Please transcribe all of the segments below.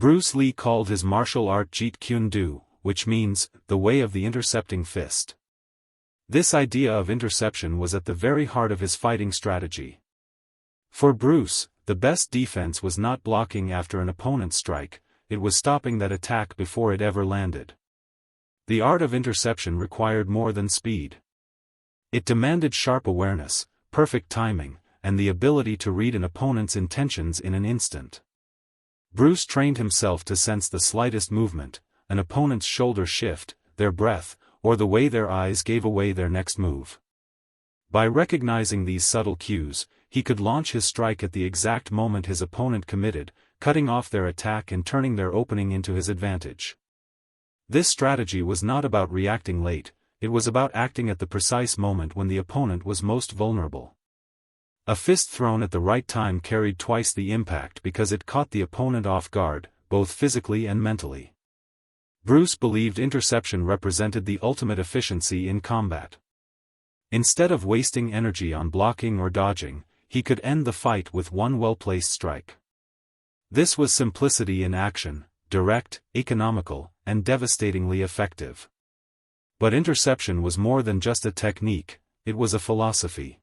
Bruce Lee called his martial art Jeet Kune Do, which means, the way of the intercepting fist. This idea of interception was at the very heart of his fighting strategy. For Bruce, the best defense was not blocking after an opponent's strike, it was stopping that attack before it ever landed. The art of interception required more than speed. It demanded sharp awareness, perfect timing, and the ability to read an opponent's intentions in an instant. Bruce trained himself to sense the slightest movement, an opponent's shoulder shift, their breath, or the way their eyes gave away their next move. By recognizing these subtle cues, he could launch his strike at the exact moment his opponent committed, cutting off their attack and turning their opening into his advantage. This strategy was not about reacting late, it was about acting at the precise moment when the opponent was most vulnerable. A fist thrown at the right time carried twice the impact because it caught the opponent off guard, both physically and mentally. Bruce believed interception represented the ultimate efficiency in combat. Instead of wasting energy on blocking or dodging, he could end the fight with one well-placed strike. This was simplicity in action, direct, economical, and devastatingly effective. But interception was more than just a technique, it was a philosophy.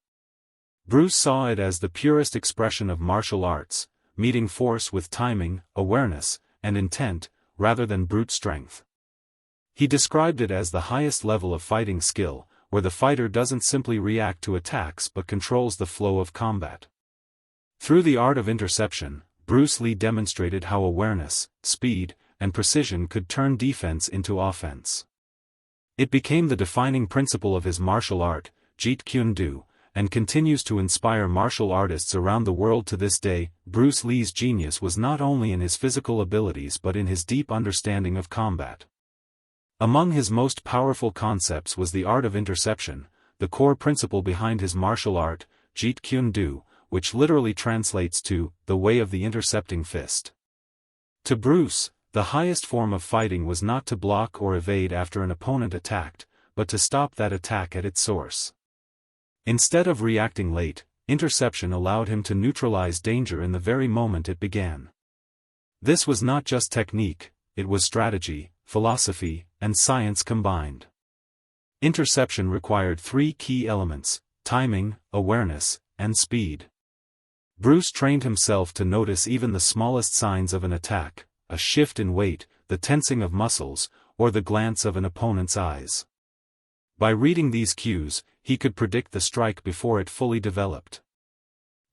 Bruce saw it as the purest expression of martial arts, meeting force with timing, awareness, and intent, rather than brute strength. He described it as the highest level of fighting skill, where the fighter doesn't simply react to attacks but controls the flow of combat. Through the art of interception, Bruce Lee demonstrated how awareness, speed, and precision could turn defense into offense. It became the defining principle of his martial art, Jeet Kune Do, and continues to inspire martial artists around the world to this day. Bruce Lee's genius was not only in his physical abilities but in his deep understanding of combat. Among his most powerful concepts was the art of interception, the core principle behind his martial art, Jeet Kune Do, which literally translates to, the way of the intercepting fist. To Bruce, the highest form of fighting was not to block or evade after an opponent attacked, but to stop that attack at its source. Instead of reacting late, interception allowed him to neutralize danger in the very moment it began. This was not just technique, it was strategy, philosophy, and science combined. Interception required three key elements: timing, awareness, and speed. Bruce trained himself to notice even the smallest signs of an attack, a shift in weight, the tensing of muscles, or the glance of an opponent's eyes. By reading these cues, he could predict the strike before it fully developed.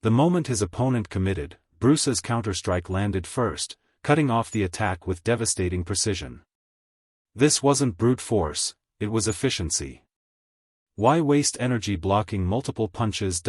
The moment his opponent committed, Bruce's counterstrike landed first, cutting off the attack with devastating precision. This wasn't brute force, it was efficiency. Why waste energy blocking multiple punches?